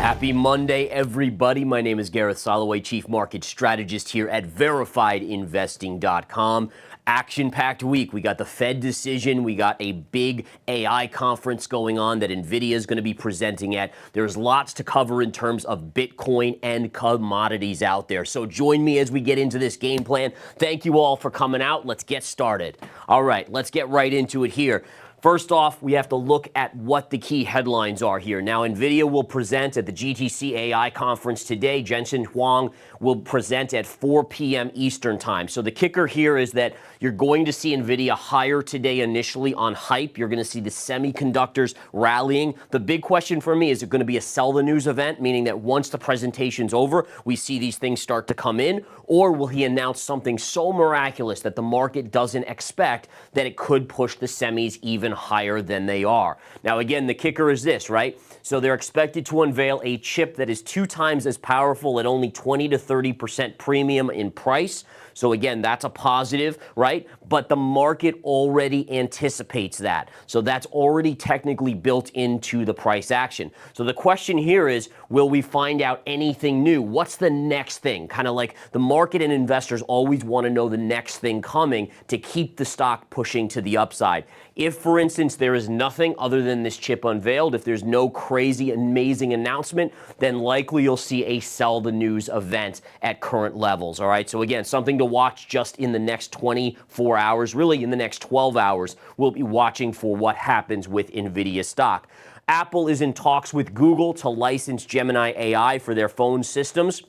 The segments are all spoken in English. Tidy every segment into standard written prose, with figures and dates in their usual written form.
Happy Monday, everybody. My name is Gareth Soloway, Chief Market Strategist here at VerifiedInvesting.com. Action-packed week. We got the Fed decision. We got a big AI conference going on that NVIDIA is going to be presenting at. There's lots to cover in terms of Bitcoin and commodities out there. So join me as we get into this game plan. Thank you all for coming out. Let's get started. All right, let's get right into it here. First off, we have to look at what the key headlines are here. Now, NVIDIA will present at the GTC AI conference today. Jensen Huang will present at 4 p.m. Eastern time. So the kicker here is that you're going to see NVIDIA higher today initially on hype. You're going to see the semiconductors rallying. The big question for me, is it going to be a sell the news event, meaning that once the presentation's over, we see these things start to come in? Or will he announce something so miraculous that the market doesn't expect that it could push the semis even higher than they are? Now, again, the kicker is this, right? So they're expected to unveil a chip that is 2 times as powerful at only 20 to 30% premium in price. So again, that's a positive, right? But the market already anticipates that. So that's already technically built into the price action. So the question here is, will we find out anything new? What's the next thing? Kind of like the market and investors always want to know the next thing coming to keep the stock pushing to the upside. If, for instance, there is nothing other than this chip unveiled, if there's no crazy, amazing announcement, then likely you'll see a sell the news event at current levels, all right? So again, something to watch just in the next 24 hours, really in the next 12 hours, we'll be watching for what happens with NVIDIA stock. Apple is in talks with Google to license Gemini AI for their phone systems.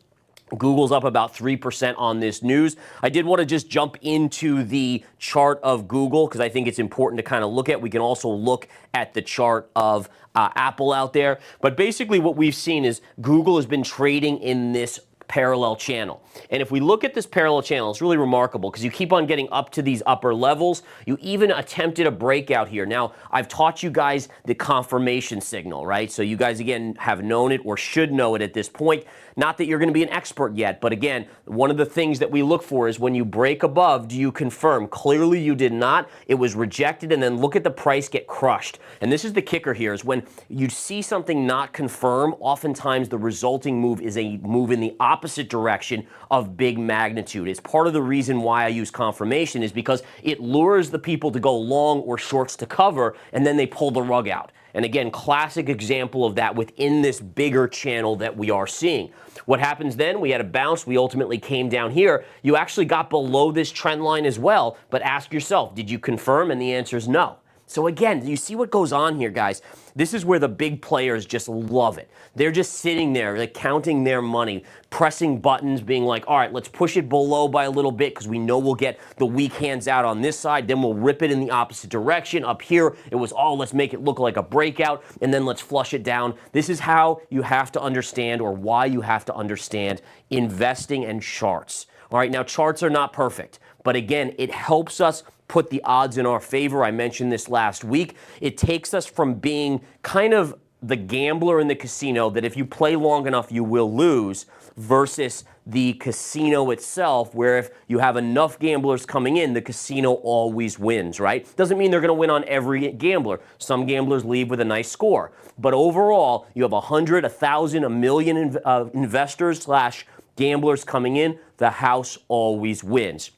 Google's up about 3% on this news. I did want to just jump into the chart of Google because I think it's important to kind of look at. We can also look at the chart of Apple out there. But basically what we've seen is Google has been trading in this parallel channel. And if we look at this parallel channel, it's really remarkable because you keep on getting up to these upper levels. You even attempted a breakout here. Now, I've taught you guys the confirmation signal, right? So you guys, again, have known it or should know it at this point. Not that you're going to be an expert yet, but again, one of the things that we look for is when you break above, do you confirm? Clearly you did not. It was rejected, and then look at the price get crushed. And this is the kicker here, is when you see something not confirm, oftentimes the resulting move is a move in the opposite direction of big magnitude. It's part of the reason why I use confirmation, is because it lures the people to go long or shorts to cover, and then they pull the rug out. And again, classic example of that within this bigger channel that we are seeing. What happens then? We had a bounce. We ultimately came down here. You actually got below this trend line as well, but ask yourself, did you confirm? And the answer is no. So again, you see what goes on here, guys? This is where the big players just love it. They're just sitting there, like counting their money, pressing buttons, being like, all right, let's push it below by a little bit because we know we'll get the weak hands out on this side. Then we'll rip it in the opposite direction. Up here, it was, oh, let's make it look like a breakout, and then let's flush it down. This is how you have to understand, or why you have to understand, investing and charts. All right, now charts are not perfect, but again, it helps us put the odds in our favor. I mentioned this last week. It takes us from being kind of the gambler in the casino that if you play long enough, you will lose, versus the casino itself, where if you have enough gamblers coming in, the casino always wins, right? Doesn't mean they're going to win on every gambler. Some gamblers leave with a nice score. But overall, you have 100, 1,000, a million investors / gamblers coming in, the house always wins.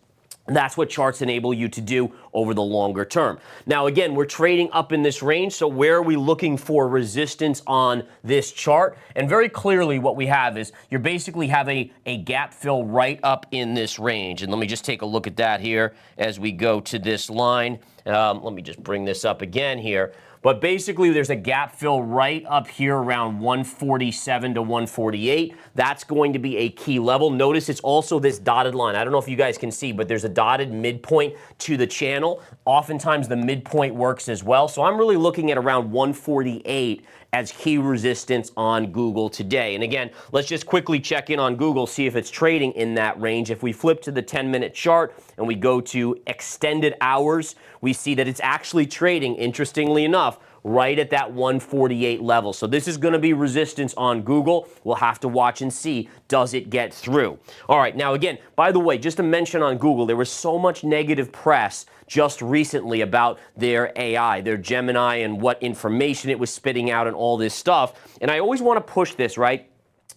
That's what charts enable you to do over the longer term. Now, again, we're trading up in this range, so where are we looking for resistance on this chart? And very clearly what we have is you basically have a gap fill right up in this range. And let me just take a look at that here as we go to this line. Let me just bring this up again here. But basically, there's a gap fill right up here around 147 to 148. That's going to be a key level. Notice it's also this dotted line. I don't know if you guys can see, but there's a dotted midpoint to the channel. Oftentimes, the midpoint works as well. So I'm really looking at around 148 as key resistance on Google today. And again, let's just quickly check in on Google, see if it's trading in that range. If we flip to the 10-minute chart and we go to extended hours, we see that it's actually trading, interestingly enough, right at that 148 level. So this is going to be resistance on Google. We'll have to watch and see, does it get through? All right, now again, by the way, just to mention on Google, there was so much negative press just recently about their AI, their Gemini, and what information it was spitting out and all this stuff. And I always want to push this, right?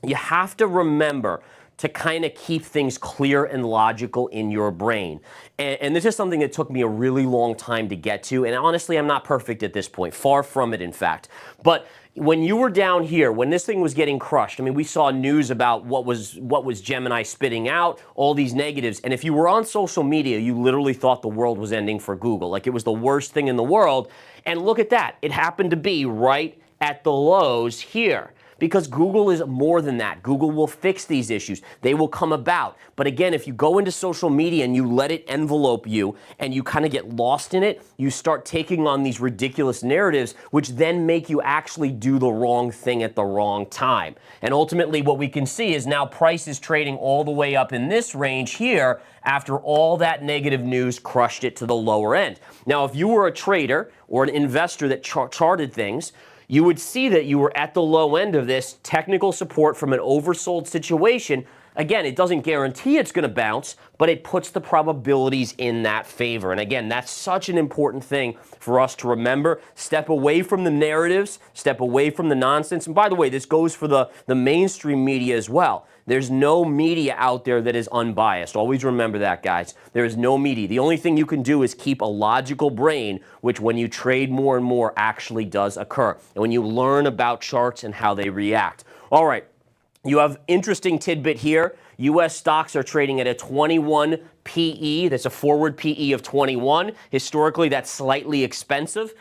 You have to remember to kind of keep things clear and logical in your brain. And this is something that took me a really long time to get to. And honestly, I'm not perfect at this point. Far from it, in fact. But when you were down here, when this thing was getting crushed, I mean, we saw news about what was Gemini spitting out, all these negatives. And if you were on social media, you literally thought the world was ending for Google. Like it was the worst thing in the world. And look at that. It happened to be right at the lows here. Because Google is more than that. Google will fix these issues. They will come about. But again, if you go into social media and you let it envelope you and you kind of get lost in it, you start taking on these ridiculous narratives, which then make you actually do the wrong thing at the wrong time. And ultimately, what we can see is now price is trading all the way up in this range here after all that negative news crushed it to the lower end. Now, if you were a trader or an investor that charted things, you would see that you were at the low end of this technical support from an oversold situation. Again, it doesn't guarantee it's going to bounce, but it puts the probabilities in that favor. And again, that's such an important thing for us to remember. Step away from the narratives, step away from the nonsense. And by the way, this goes for the mainstream media as well. There's no media out there that is unbiased. Always remember that, guys. There is no media. The only thing you can do is keep a logical brain, which when you trade more and more actually does occur. And when you learn about charts and how they react. All right. You have interesting tidbit here. U.S. stocks are trading at a 21 PE. That's a forward PE of 21. Historically, that's slightly expensive.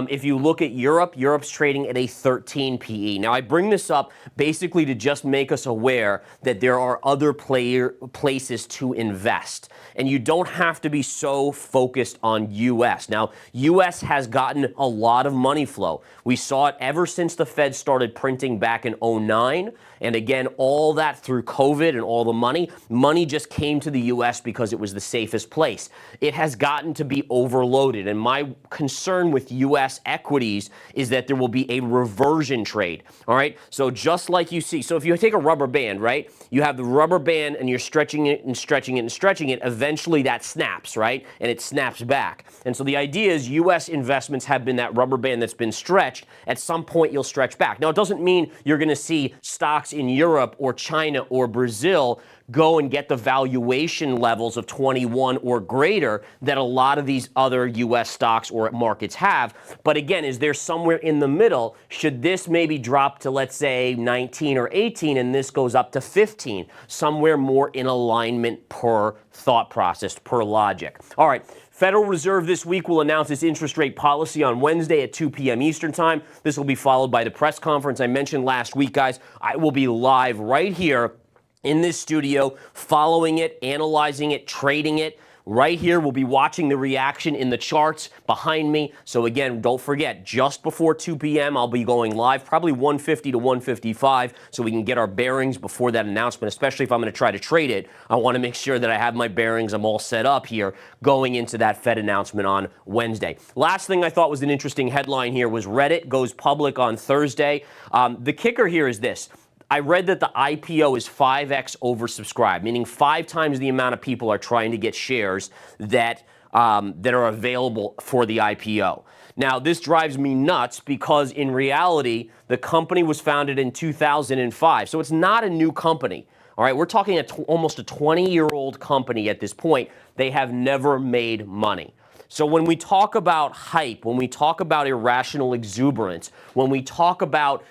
If you look at Europe, Europe's trading at a 13 PE. Now, I bring this up basically to just make us aware that there are other places to invest. And you don't have to be so focused on U.S. Now, U.S. has gotten a lot of money flow. We saw it ever since the Fed started printing back in 2009. And again, all that through COVID and all the money just came to the U.S. because it was the safest place. It has gotten to be overloaded. And my concern with U.S. equities is that there will be a reversion trade. All right. So just like you see, so if you take a rubber band, right, you have the rubber band and you're stretching it and stretching it and stretching it. Eventually that snaps, right? And it snaps back. And so the idea is U.S. investments have been that rubber band that's been stretched. At some point, you'll stretch back. Now, it doesn't mean you're going to see stocks in Europe or China or Brazil go and get the valuation levels of 21 or greater that a lot of these other U.S. stocks or markets have. But again, is there somewhere in the middle? Should this maybe drop to, let's say, 19 or 18 and this goes up to 15? Somewhere more in alignment per thought process, per logic. All right. Federal Reserve this week will announce its interest rate policy on Wednesday at 2 p.m. Eastern Time. This will be followed by the press conference I mentioned last week, guys. I will be live right here in this studio, following it, analyzing it, trading it. Right here, we'll be watching the reaction in the charts behind me. So again, don't forget, just before 2 p.m., I'll be going live, probably 150 to 155, so we can get our bearings before that announcement, especially if I'm going to try to trade it. I want to make sure that I have my bearings, I'm all set up here, going into that Fed announcement on Wednesday. Last thing I thought was an interesting headline here was Reddit goes public on Thursday. The kicker here is this. I read that the IPO is 5x oversubscribed, meaning 5 times the amount of people are trying to get shares that are available for the IPO. Now, this drives me nuts because in reality, the company was founded in 2005, so it's not a new company. All right, we're talking almost a 20-year-old company at this point. They have never made money. So when we talk about hype, when we talk about irrational exuberance, when we talk about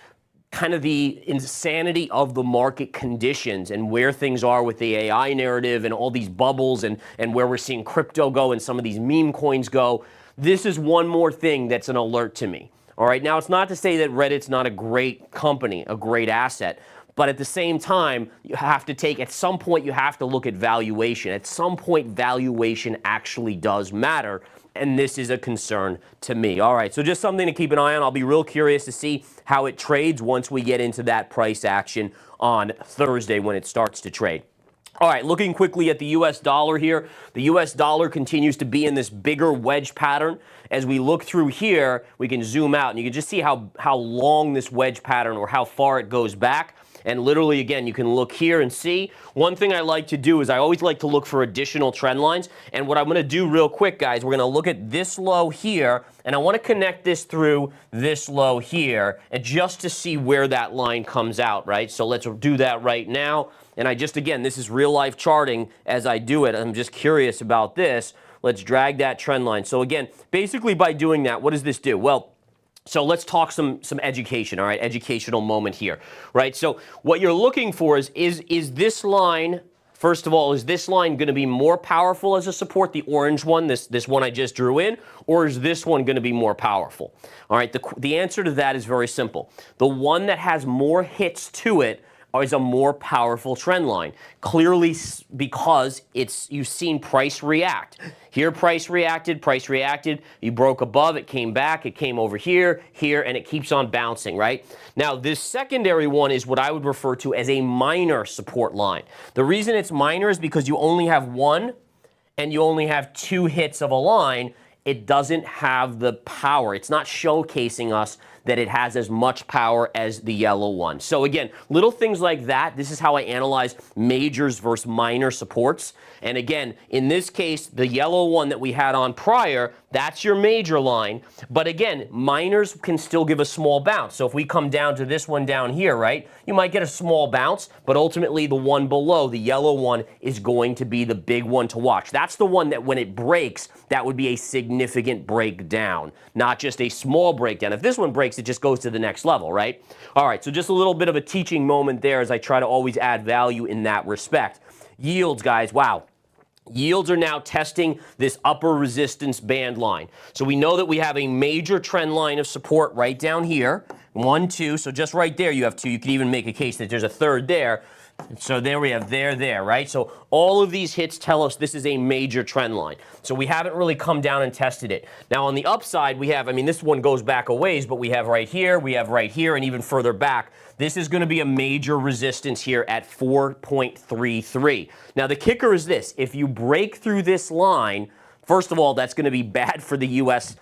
kind of the insanity of the market conditions and where things are with the AI narrative and all these bubbles and where we're seeing crypto go and some of these meme coins go, this is one more thing that's an alert to me. All right, now it's not to say that Reddit's not a great company, a great asset, but at the same time, you have to take, at some point, you have to look at valuation. At some point, valuation actually does matter. And this is a concern to me. All right, so just something to keep an eye on. I'll be real curious to see how it trades once we get into that price action on Thursday when it starts to trade. All right, looking quickly at the U.S. dollar here. The U.S. dollar continues to be in this bigger wedge pattern. As we look through here, we can zoom out, and you can just see how long this wedge pattern or how far it goes back. And literally, again, you can look here and see. One thing I like to do is I always like to look for additional trend lines. And what I'm going to do real quick, guys, we're going to look at this low here, and I want to connect this through this low here, and just to see where that line comes out, right? So let's do that right now. And I just, again, this is real life charting as I do it. I'm just curious about this. Let's drag that trend line. So again, basically by doing that, what does this do? Well, so let's talk some education, all right? Educational moment here, right? So what you're looking for is this line, first of all, is this line going to be more powerful as a support, the orange one, this one I just drew in, or is this one going to be more powerful? All right, the answer to that is very simple. The one that has more hits to it is a more powerful trend line, clearly because you've seen price react. Here price reacted, you broke above, it came back, it came over here, and it keeps on bouncing, right? Now, this secondary one is what I would refer to as a minor support line. The reason it's minor is because you only have one and you only have two hits of a line. It doesn't have the power. It's not showcasing us that it has as much power as the yellow one. So again, little things like that. This is how I analyze majors versus minor supports. And again, in this case, the yellow one that we had on prior, that's your major line. But again, minors can still give a small bounce. So if we come down to this one down here, right, you might get a small bounce, but ultimately the one below, the yellow one, is going to be the big one to watch. That's the one that when it breaks, that would be a significant breakdown, not just a small breakdown. If this one breaks, it just goes to the next level, right? All right, so just a little bit of a teaching moment there as I try to always add value in that respect. Yields, guys, wow. Yields are now testing this upper resistance band line. So we know that we have a major trend line of support right down here. 1, 2, so just right there you have 2. You could even make a case that there's a third there. So there we have there, right? So all of these hits tell us this is a major trend line. So we haven't really come down and tested it. Now on the upside, we have, I mean, this one goes back a ways, but we have right here, and even further back. This is going to be a major resistance here at 4.33. Now the kicker is this: if you break through this line, first of all, that's going to be bad for the U.S.,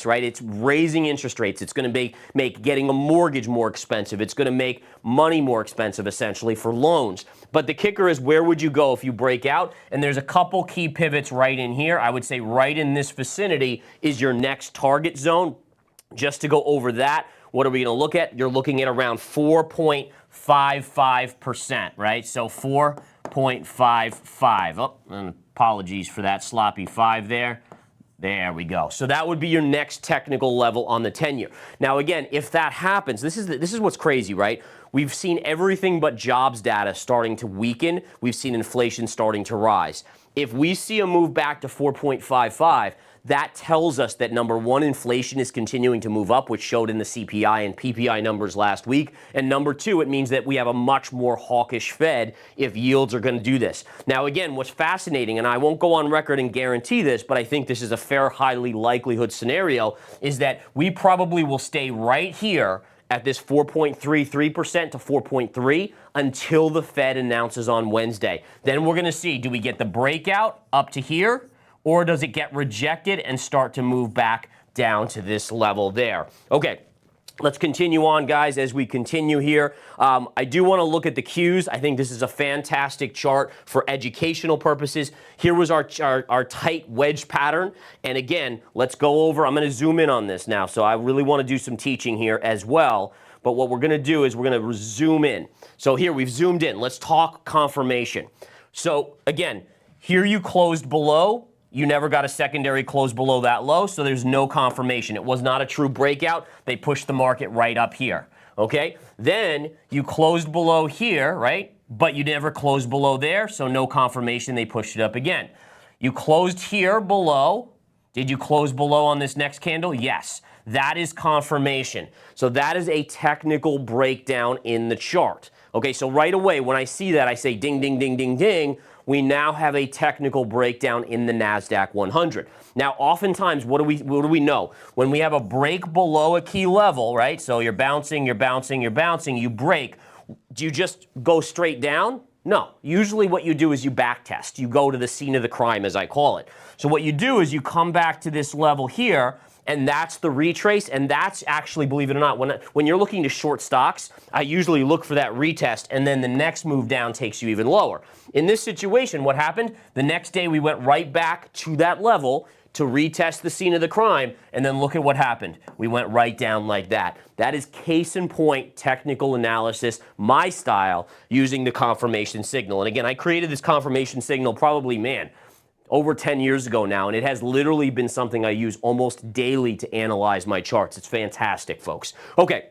right? It's raising interest rates. It's going to make getting a mortgage more expensive. It's going to make money more expensive, essentially, for loans. But the kicker is, where would you go if you break out? And there's a couple key pivots right in here. I would say right in this vicinity is your next target zone. Just to go over that, what are we going to look at? You're looking at around 4.55%, right? So 4.55. Oh, and apologies for that sloppy 5 there. There we go. So that would be your next technical level on the 10-year. Now again, if that happens, this is what's crazy, right? We've seen everything but jobs data starting to weaken. We've seen inflation starting to rise. If we see a move back to 4.55, that tells us that, number one, inflation is continuing to move up, which showed in the CPI and PPI numbers last week. And number two, it means that we have a much more hawkish Fed if yields are going to do this. Now, again, what's fascinating, and I won't go on record and guarantee this, but I think this is a fair, highly likelihood scenario, is that we probably will stay right here at this 4.33% to 4.3 until the Fed announces on Wednesday. Then we're going to see, do we get the breakout up to here? Or does it get rejected and start to move back down to this level there? Okay, let's continue on, guys, as we continue here. I do want to look at the Qs. I think this is a fantastic chart for educational purposes. Here was our tight wedge pattern. And again, let's go over. I'm going to zoom in on this now. So I really want to do some teaching here as well. But what we're going to do is we're going to zoom in. So here we've zoomed in. Let's talk confirmation. So again, here you closed below. You never got a secondary close below that low, so there's no confirmation. It was not a true breakout. They pushed the market right up here, okay? Then you closed below here, right? But you never closed below there, so no confirmation. They pushed it up again. You closed here below. Did you close below on this next candle? Yes. That is confirmation. So that is a technical breakdown in the chart. Okay, so right away when I see that, I say ding, ding, ding, ding, ding. We now have a technical breakdown in the NASDAQ 100. Now, oftentimes, what do we know? When we have a break below a key level, right? So you're bouncing, you break. Do you just go straight down? No. Usually what you do is you back test. You go to the scene of the crime, as I call it. So what you do is you come back to this level here, and that's the retrace, and that's actually, believe it or not, when you're looking to short stocks, I usually look for that retest, and then the next move down takes you even lower. In this situation, what happened? The next day we went right back to that level to retest the scene of the crime, and then look at what happened. We went right down like that. That is case in point technical analysis, my style, using the confirmation signal. And again, I created this confirmation signal probably, over 10 years ago now, and it has literally been something I use almost daily to analyze my charts. It's fantastic, folks. Okay.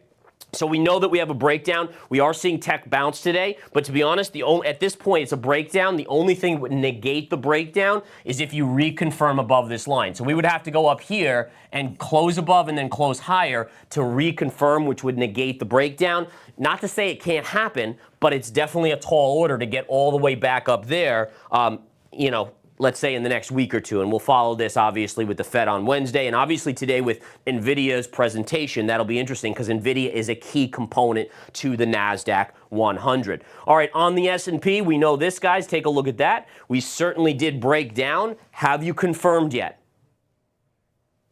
So we know that we have a breakdown. We are seeing tech bounce today, but to be honest, at this point, it's a breakdown. The only thing that would negate the breakdown is if you reconfirm above this line. So we would have to go up here and close above and then close higher to reconfirm, which would negate the breakdown. Not to say it can't happen, but it's definitely a tall order to get all the way back up there, let's say in the next week or two. And we'll follow this, obviously, with the Fed on Wednesday. And obviously today with NVIDIA's presentation, that'll be interesting because NVIDIA is a key component to the NASDAQ 100. All right, on the S&P, we know this, guys. Take a look at that. We certainly did break down. Have you confirmed yet?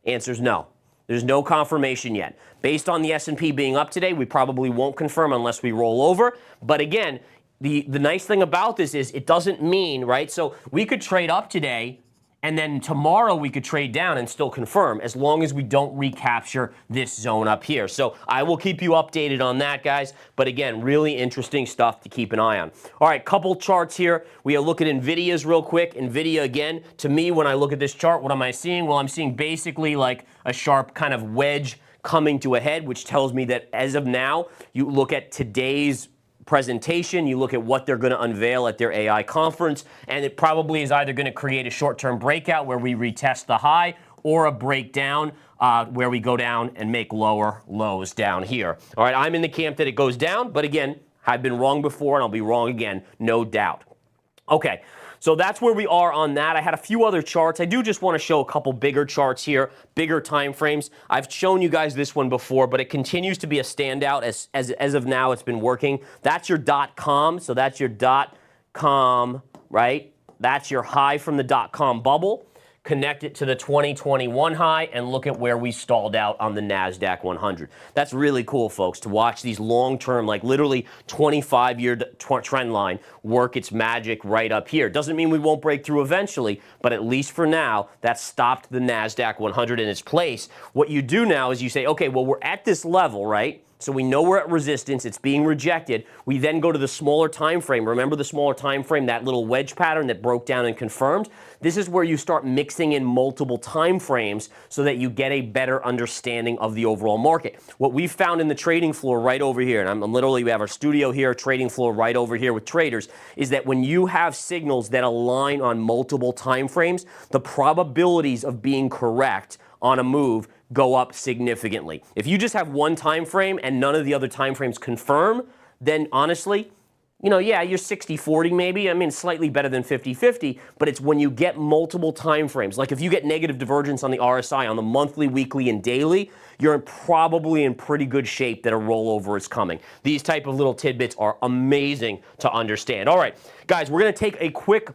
Answer's no. There's no confirmation yet. Based on the S&P being up today, we probably won't confirm unless we roll over. But again, the nice thing about this is it doesn't mean, right? So we could trade up today, and then tomorrow we could trade down and still confirm as long as we don't recapture this zone up here. So I will keep you updated on that, guys. But again, really interesting stuff to keep an eye on. All right, couple charts here. We'll look at NVIDIA's real quick. NVIDIA, again, to me, when I look at this chart, what am I seeing? Well, I'm seeing basically like a sharp kind of wedge coming to a head, which tells me that as of now, you look at today's presentation, you look at what they're going to unveil at their AI conference, and it probably is either going to create a short-term breakout where we retest the high, or a breakdown where we go down and make lower lows down here. All right, I'm in the camp that it goes down, but again, I've been wrong before and I'll be wrong again, no doubt. Okay, so that's where we are on that. I had a few other charts. I do just want to show a couple bigger charts here, bigger time frames. I've shown you guys this one before, but it continues to be a standout as of now. It's been working. That's your .com. So that's your .com, right? That's your high from the .com bubble. Connect it to the 2021 high and look at where we stalled out on the NASDAQ 100. That's really cool, folks, to watch these long-term, like literally 25-year trend line work its magic right up here. Doesn't mean we won't break through eventually, but at least for now, that stopped the NASDAQ 100 in its place. What you do now is you say, okay, well, we're at this level, right? So we know we're at resistance, it's being rejected. We then go to the smaller time frame. Remember the smaller time frame, that little wedge pattern that broke down and confirmed? This is where you start mixing in multiple time frames so that you get a better understanding of the overall market. What we've found in the trading floor right over here, and I'm literally, we have our studio here, trading floor right over here with traders, is that when you have signals that align on multiple time frames, the probabilities of being correct on a move go up significantly. If you just have one time frame and none of the other time frames confirm, then honestly, yeah, you're 60-40 maybe. I mean, slightly better than 50-50, but it's when you get multiple time frames. Like if you get negative divergence on the RSI on the monthly, weekly, and daily, you're probably in pretty good shape that a rollover is coming. These type of little tidbits are amazing to understand. All right, guys, we're going to take a quick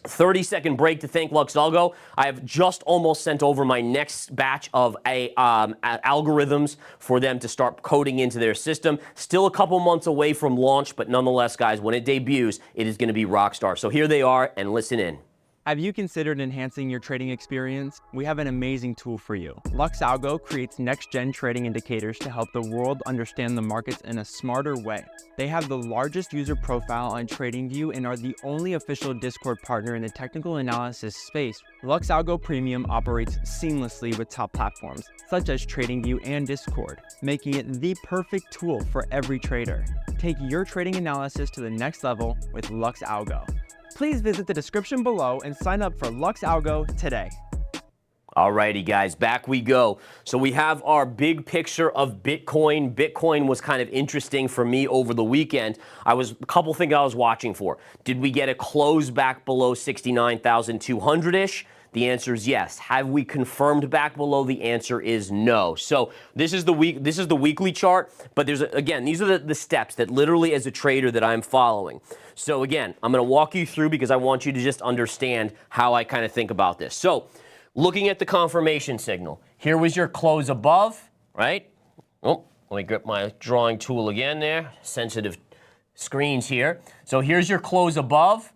30-second break to thank Luxalgo. I have just almost sent over my next batch of algorithms for them to start coding into their system. Still a couple months away from launch, but nonetheless, guys, when it debuts, it is going to be rock star. So here they are, and listen in. Have you considered enhancing your trading experience? We have an amazing tool for you. Luxalgo creates next-gen trading indicators to help the world understand the markets in a smarter way. They have the largest user profile on TradingView and are the only official Discord partner in the technical analysis space. Luxalgo Premium operates seamlessly with top platforms, such as TradingView and Discord, making it the perfect tool for every trader. Take your trading analysis to the next level with Luxalgo. Please visit the description below and sign up for Luxalgo today. Alrighty, guys, back we go. So we have our big picture of Bitcoin. Bitcoin was kind of interesting for me over the weekend. A couple things I was watching for. Did we get a close back below 69,200-ish? The answer is yes. Have we confirmed back below? The answer is no. So this is the weekly chart, but again, these are the steps that literally as a trader that I'm following. So again, I'm going to walk you through because I want you to just understand how I kind of think about this. So looking at the confirmation signal, here was your close above, right? Oh, let me grip my drawing tool again there. Sensitive screens here. So here's your close above.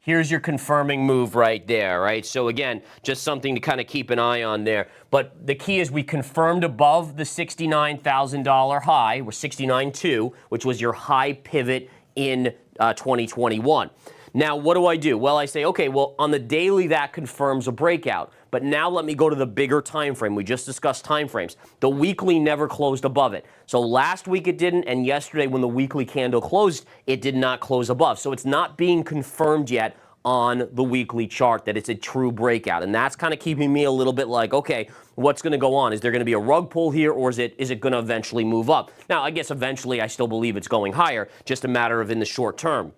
Here's your confirming move right there, right? So again, just something to kind of keep an eye on there. But the key is we confirmed above the $69,000 high, or 69.2, which was your high pivot in 2021. Now, what do? Well, I say, okay, well, on the daily, that confirms a breakout. But now let me go to the bigger time frame. We just discussed time frames. The weekly never closed above it. So last week it didn't, and yesterday when the weekly candle closed, it did not close above. So it's not being confirmed yet on the weekly chart that it's a true breakout. And that's kind of keeping me a little bit like, okay, what's going to go on? Is there going to be a rug pull here, or is it going to eventually move up? Now, I guess eventually I still believe it's going higher, just a matter of in the short term.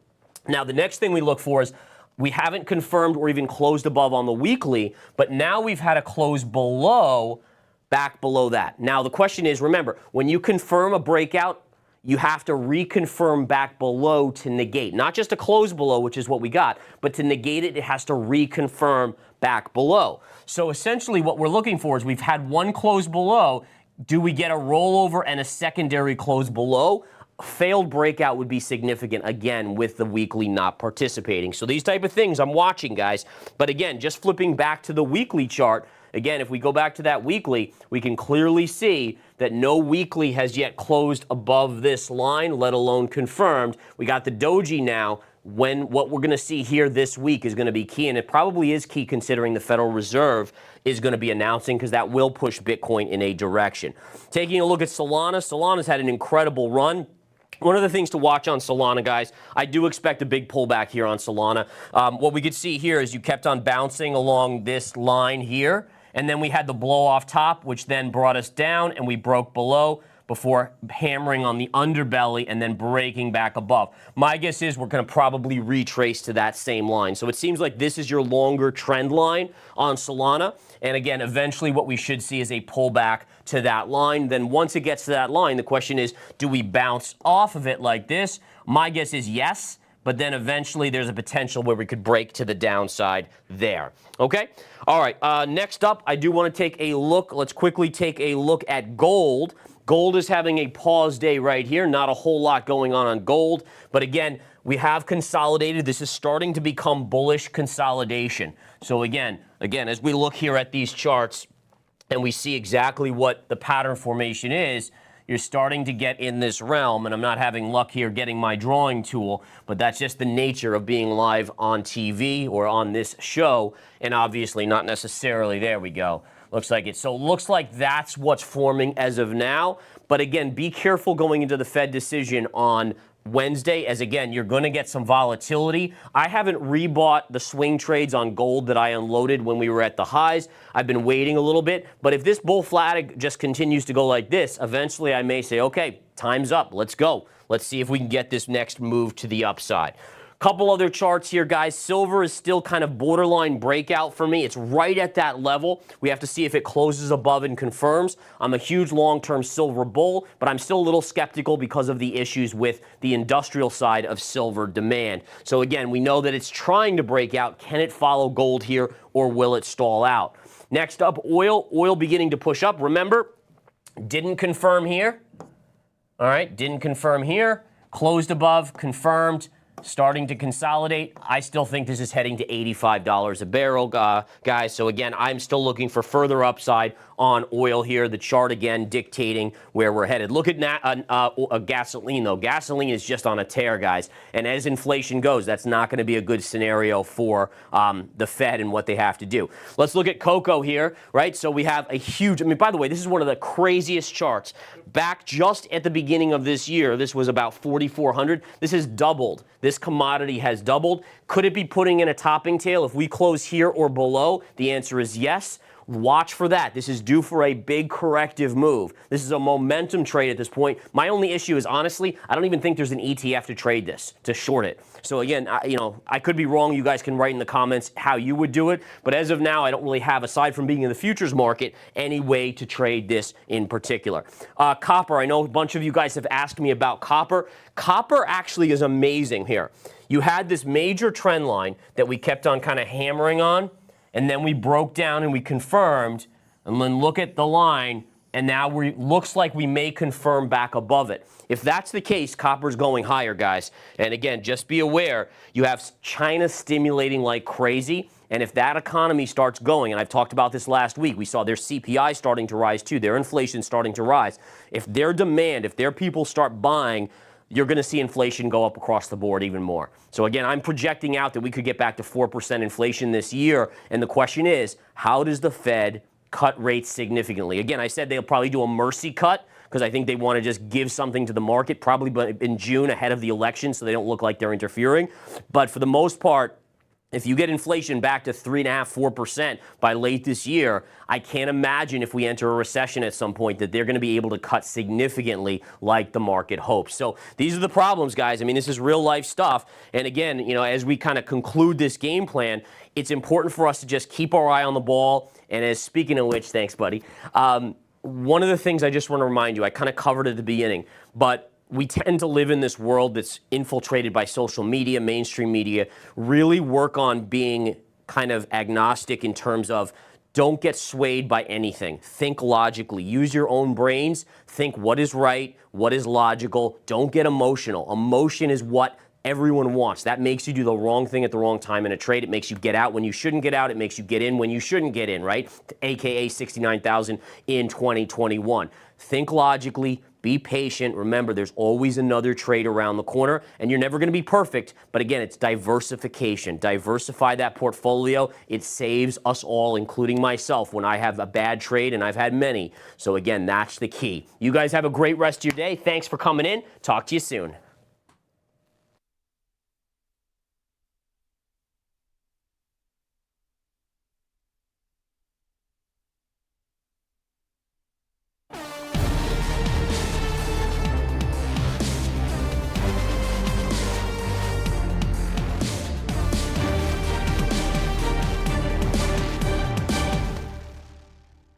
Now, the next thing we look for is we haven't confirmed or even closed above on the weekly, but now we've had a close below, back below that. Now, the question is, remember, when you confirm a breakout, you have to reconfirm back below to negate. Not just a close below, which is what we got, but to negate it, it has to reconfirm back below. So essentially what we're looking for is we've had one close below. Do we get a rollover and a secondary close below? Failed breakout would be significant, again, with the weekly not participating. So these type of things I'm watching, guys. But again, just flipping back to the weekly chart, again, if we go back to that weekly, we can clearly see that no weekly has yet closed above this line, let alone confirmed. We got the doji now. What we're going to see here this week is going to be key, and it probably is key considering the Federal Reserve is going to be announcing, because that will push Bitcoin in a direction. Taking a look at Solana, Solana's had an incredible run. One of the things to watch on Solana, guys, I do expect a big pullback here on Solana. What we could see here is you kept on bouncing along this line here, and then we had the blow off top, which then brought us down, and we broke below before hammering on the underbelly and then breaking back above. My guess is we're going to probably retrace to that same line. So it seems like this is your longer trend line on Solana. And again, eventually what we should see is a pullback to that line. Then once it gets to that line, the question is, do we bounce off of it like this? My guess is yes. But then eventually there's a potential where we could break to the downside there. Okay? All right. Next up, I do want to take a look. Let's quickly take a look at gold. Gold is having a pause day right here. Not a whole lot going on gold. But again, we have consolidated. This is starting to become bullish consolidation. So again, as we look here at these charts and we see exactly what the pattern formation is, you're starting to get in this realm, and I'm not having luck here getting my drawing tool, but that's just the nature of being live on TV or on this show, and obviously not necessarily, there we go. Looks like it. So it looks like that's what's forming as of now. But again, be careful going into the Fed decision on Wednesday, as again, you're going to get some volatility. I haven't rebought the swing trades on gold that I unloaded when we were at the highs. I've been waiting a little bit. But if this bull flag just continues to go like this, eventually I may say, okay, time's up. Let's go. Let's see if we can get this next move to the upside. Couple other charts here, guys. Silver is still kind of borderline breakout for me. It's right at that level. We have to see if it closes above and confirms. I'm a huge long-term silver bull, but I'm still a little skeptical because of the issues with the industrial side of silver demand. So again, we know that it's trying to break out. Can it follow gold here, or will it stall out? Next up, oil. Oil beginning to push up. Remember, didn't confirm here. All right, didn't confirm here. Closed above, confirmed. Starting to consolidate. I still think this is heading to $85 a barrel, guys. So again, I'm still looking for further upside on oil here. The chart again dictating where we're headed. Look at gasoline, though. Gasoline is just on a tear, guys. And as inflation goes, that's not going to be a good scenario for the Fed and what they have to do. Let's look at cocoa here, right? So we have a huge, I mean, by the way, this is one of the craziest charts. Back just at the beginning of this year, this was about 4,400. This has doubled. This commodity has doubled. Could it be putting in a topping tail if we close here or below? The answer is yes. Watch for that. This is due for a big corrective move. This is a momentum trade at this point. My only issue is, honestly, I don't even think there's an ETF to trade this, to short it. So again, I could be wrong. You guys can write in the comments how you would do it. But as of now, I don't really have, aside from being in the futures market, any way to trade this in particular. Copper, I know a bunch of you guys have asked me about copper. Copper actually is amazing here. You had this major trend line that we kept on kind of hammering on, and then we broke down and we confirmed, and then look at the line, and now looks like we may confirm back above it. If that's the case, copper's going higher, guys. And again, just be aware, you have China stimulating like crazy, and if that economy starts going, and I've talked about this last week, we saw their CPI starting to rise too, their inflation starting to rise. If their demand, if their people start buying, you're going to see inflation go up across the board even more. So again, I'm projecting out that we could get back to 4% inflation this year. And the question is, how does the Fed cut rates significantly? Again, I said they'll probably do a mercy cut because I think they want to just give something to the market, probably in June ahead of the election so they don't look like they're interfering. But for the most part, if you get inflation back to 3.5%, 4% by late this year, I can't imagine if we enter a recession at some point that they're going to be able to cut significantly like the market hopes. So these are the problems, guys. I mean, this is real life stuff. And again, as we kind of conclude this game plan, it's important for us to just keep our eye on the ball. And as speaking of which, thanks, buddy. One of the things I just want to remind you, I kind of covered at the beginning, but we tend to live in this world that's infiltrated by social media, mainstream media. Really work on being kind of agnostic in terms of don't get swayed by anything. Think logically. Use your own brains. Think what is right, what is logical. Don't get emotional. Emotion is what everyone wants. That makes you do the wrong thing at the wrong time in a trade. It makes you get out when you shouldn't get out. It makes you get in when you shouldn't get in, right? AKA 69,000 in 2021. Think logically. Be patient. Remember, there's always another trade around the corner, and you're never going to be perfect. But again, it's diversification. Diversify that portfolio. It saves us all, including myself, when I have a bad trade, and I've had many. So again, that's the key. You guys have a great rest of your day. Thanks for coming in. Talk to you soon.